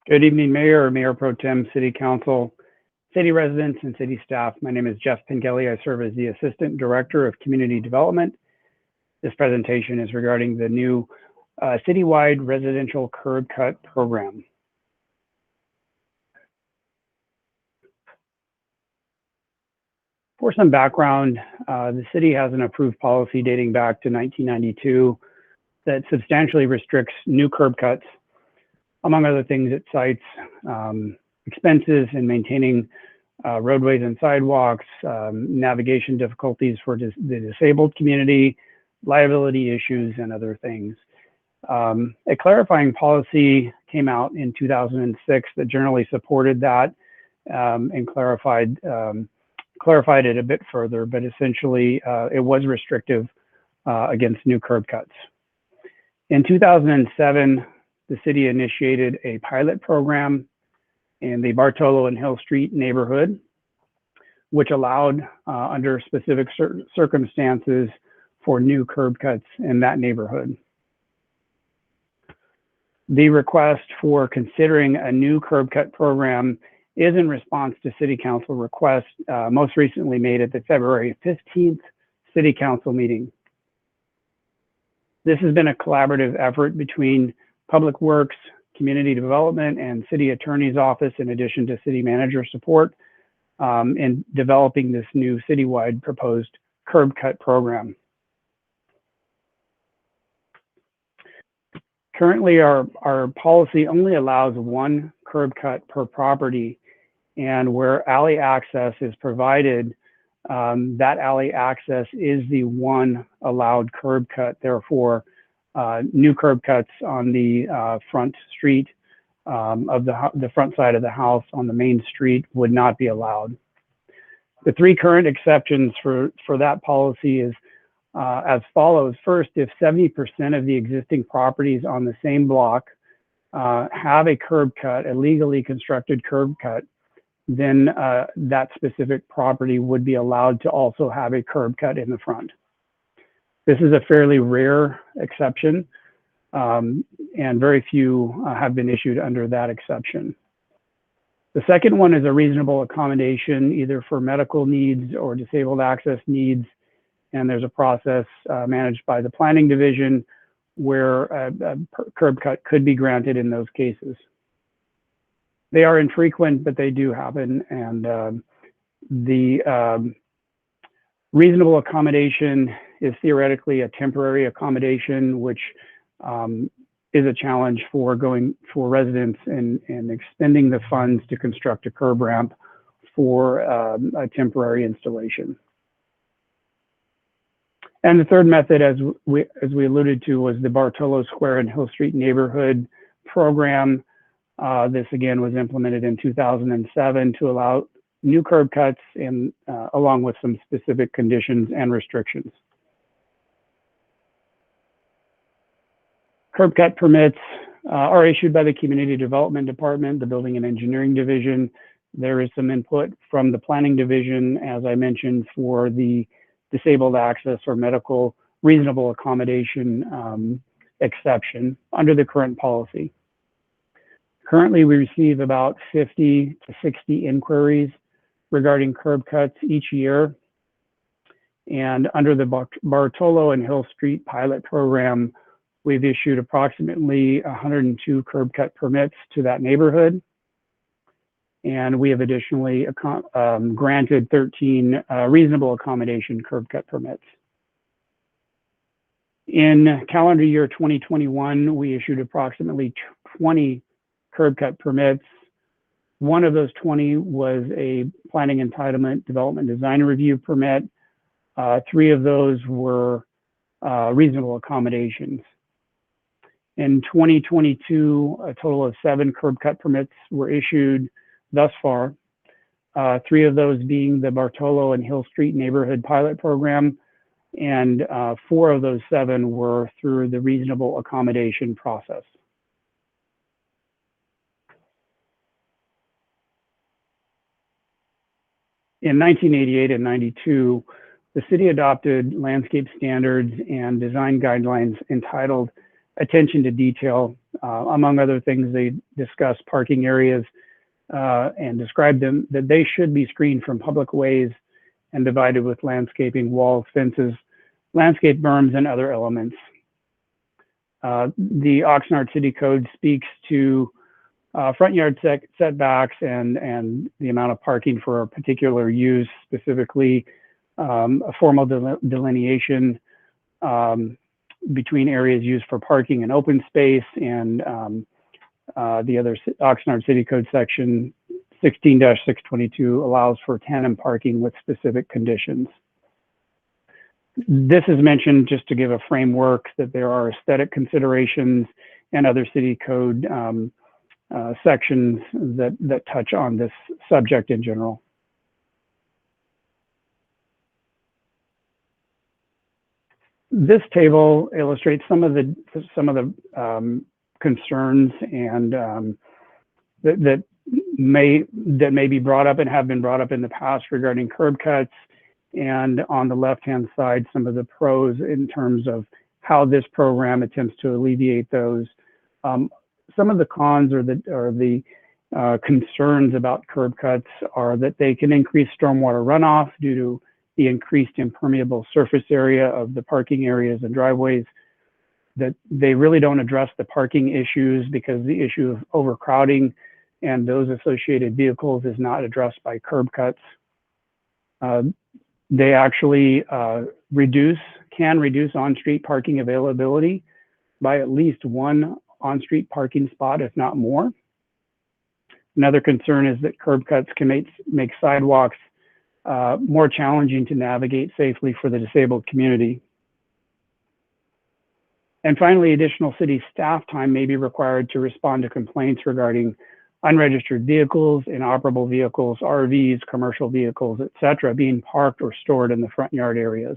Good evening, Mayor, Mayor Pro Tem, City Council, city residents, and city staff. My name is Jeff Pengelly. I serve as the Assistant Director of Community Development. This presentation is regarding the new citywide residential curb cut program. For some background, the city has an approved policy dating back to 1992 that substantially restricts new curb cuts. Among other things, it cites expenses in maintaining roadways and sidewalks, navigation difficulties for the disabled community, liability issues, and other things. A clarifying policy came out in 2006 that generally supported that and clarified it a bit further, but essentially it was restrictive against new curb cuts. In 2007, the city initiated a pilot program in the Bartolo and Hill Street neighborhood, which allowed, under specific circumstances, for new curb cuts in that neighborhood. The request for considering a new curb cut program is in response to City Council requests, most recently made at the February 15th City Council meeting. This has been a collaborative effort between Public Works, Community Development, and City Attorney's Office, in addition to City Manager support, in developing this new citywide proposed curb cut program. Currently, our policy only allows one curb cut per property, and where alley access is provided, that alley access is the one allowed curb cut. Therefore, new curb cuts on the front street of the front side of the house on the main street would not be allowed. The three current exceptions for that policy is as follows. First, if 70% of the existing properties on the same block have a curb cut, a legally constructed curb cut, then that specific property would be allowed to also have a curb cut in the front. This is a fairly rare exception, and very few have been issued under that exception. The second one is a reasonable accommodation, either for medical needs or disabled access needs, and there's a process managed by the Planning Division where a curb cut could be granted in those cases. They are infrequent, but they do happen, and the reasonable accommodation is theoretically a temporary accommodation, which is a challenge for residents in expending the funds to construct a curb ramp for a temporary installation. And the third method, as we alluded to, was the Bartolo Square and Hill Street neighborhood program. This again was implemented in 2007 to allow new curb cuts and along with some specific conditions and restrictions. Curb cut permits are issued by the Community Development Department, the Building and Engineering Division. There is some input from the Planning Division, as I mentioned, for the disabled access or medical reasonable accommodation exception under the current policy. Currently, we receive about 50 to 60 inquiries regarding curb cuts each year. And under the Bartolo and Hill Street pilot program, we've issued approximately 102 curb cut permits to that neighborhood. And we have additionally granted 13 reasonable accommodation curb cut permits. In calendar year 2021, we issued approximately 20 curb cut permits. One of those 20 was a planning entitlement development design review permit. 3 of those were reasonable accommodations. In 2022, a total of 7 curb cut permits were issued thus far. 3 of those being the Bartolo and Hill Street neighborhood pilot program, and 4 of those 7 were through the reasonable accommodation process. In 1988 and 92, the city adopted landscape standards and design guidelines entitled attention to detail. Among other things, they discuss parking areas and describe them that they should be screened from public ways and divided with landscaping, walls, fences, landscape berms, and other elements. The Oxnard City Code speaks to front yard setbacks and the amount of parking for a particular use, specifically a formal delineation between areas used for parking and open space, and the other Oxnard City Code section 16-622 allows for tandem parking with specific conditions. This is mentioned just to give a framework that there are aesthetic considerations and other city code sections that touch on this subject in general. This table illustrates some of the concerns and that may be brought up and have been brought up in the past regarding curb cuts, and on the left-hand side, some of the pros in terms of how this program attempts to alleviate those. Some of the cons or the concerns about curb cuts are that they can increase stormwater runoff due to the increased impermeable surface area of the parking areas and driveways, that they really don't address the parking issues because the issue of overcrowding and those associated vehicles is not addressed by curb cuts. They actually can reduce on-street parking availability by at least one on-street parking spot, if not more. Another concern is that curb cuts can make sidewalks more challenging to navigate safely for the disabled community. And finally, additional city staff time may be required to respond to complaints regarding unregistered vehicles, inoperable vehicles, RVs, commercial vehicles, etc., being parked or stored in the front yard areas.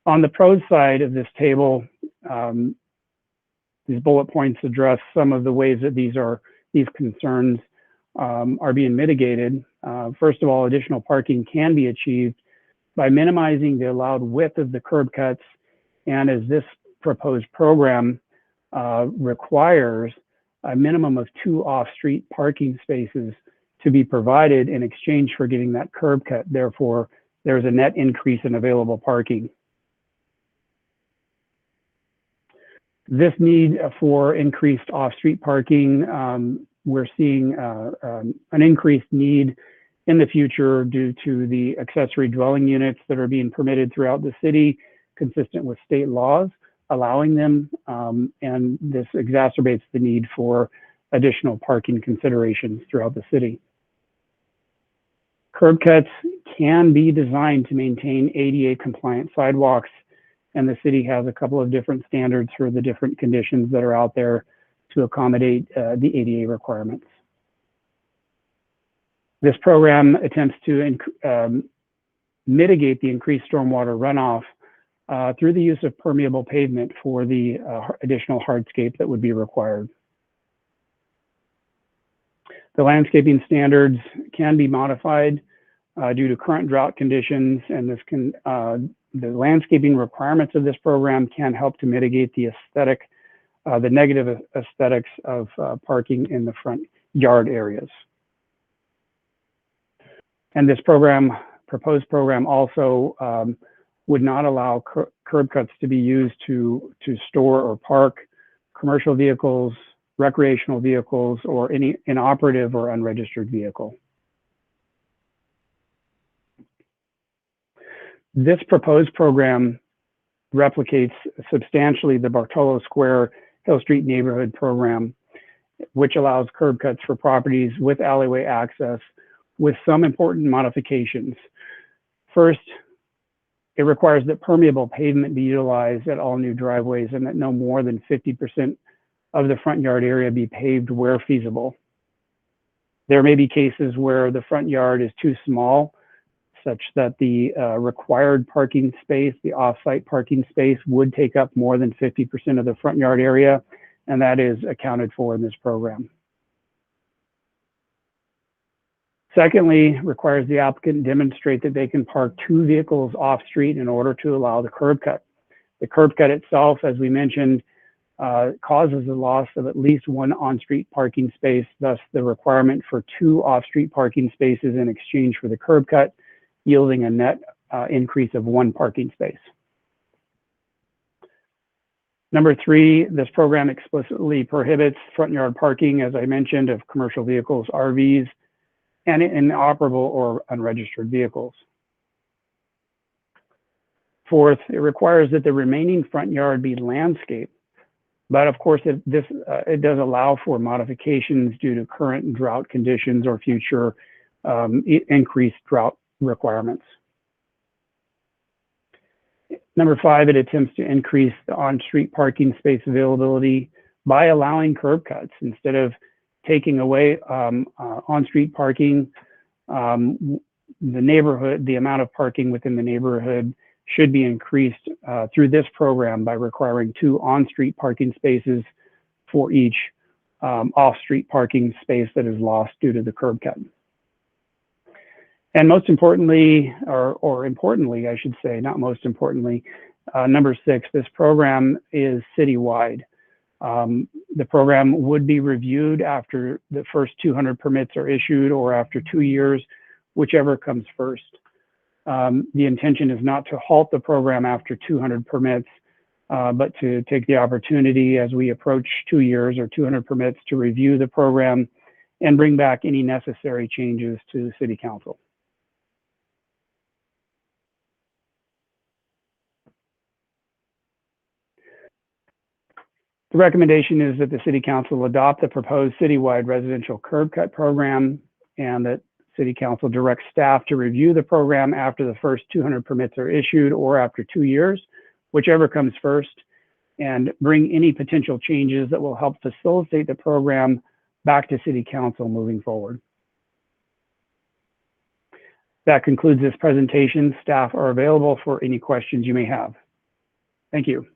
On the pros side of this table, these bullet points address some of the ways that these concerns are being mitigated. First of all, additional parking can be achieved by minimizing the allowed width of the curb cuts, and as this proposed program requires a minimum of 2 off-street parking spaces to be provided in exchange for getting that curb cut. Therefore, there's a net increase in available parking. This need for increased off-street parking, we're seeing an increased need in the future due to the accessory dwelling units that are being permitted throughout the city, consistent with state laws allowing them, and this exacerbates the need for additional parking considerations throughout the city. Curb cuts can be designed to maintain ADA compliant sidewalks, and the city has a couple of different standards for the different conditions that are out there to accommodate the ADA requirements. This program attempts to mitigate the increased stormwater runoff through the use of permeable pavement for the additional hardscape that would be required. The landscaping standards can be modified due to current drought conditions, and the landscaping requirements of this program can help to mitigate the negative aesthetics of parking in the front yard areas. And this proposed program also would not allow curb cuts to be used to store or park commercial vehicles, recreational vehicles, or any inoperative or unregistered vehicle. This proposed program replicates substantially the Bartolo Square Hill Street Neighborhood Program, which allows curb cuts for properties with alleyway access with some important modifications. First, it requires that permeable pavement be utilized at all new driveways and that no more than 50% of the front yard area be paved where feasible. There may be cases where the front yard is too small, such that the required parking space, the off-site parking space, would take up more than 50% of the front yard area, and that is accounted for in this program. Secondly, requires the applicant demonstrate that they can park 2 vehicles off-street in order to allow the curb cut. The curb cut itself, as we mentioned, causes the loss of at least one on-street parking space, thus the requirement for 2 off-street parking spaces in exchange for the curb cut, yielding a net increase of 1 parking space. Number 3, this program explicitly prohibits front yard parking, as I mentioned, of commercial vehicles, RVs, and inoperable or unregistered vehicles. Fourth, it requires that the remaining front yard be landscaped. But of course, it does allow for modifications due to current drought conditions or future increased drought requirements. Number 5, it attempts to increase the on-street parking space availability by allowing curb cuts. Instead of taking away on-street parking, the amount of parking within the neighborhood should be increased through this program by requiring 2 on-street parking spaces for each off-street parking space that is lost due to the curb cut. And most importantly, or importantly, I should say, not most importantly, number 6, this program is citywide. The program would be reviewed after the first 200 permits are issued or after 2 years, whichever comes first. The intention is not to halt the program after 200 permits, but to take the opportunity as we approach 2 years or 200 permits to review the program and bring back any necessary changes to the City Council. The recommendation is that the City Council adopt the proposed citywide residential curb cut program, and that City Council directs staff to review the program after the first 200 permits are issued or after 2 years, whichever comes first, and bring any potential changes that will help facilitate the program back to City Council moving forward. That concludes this presentation. Staff are available for any questions you may have. Thank you.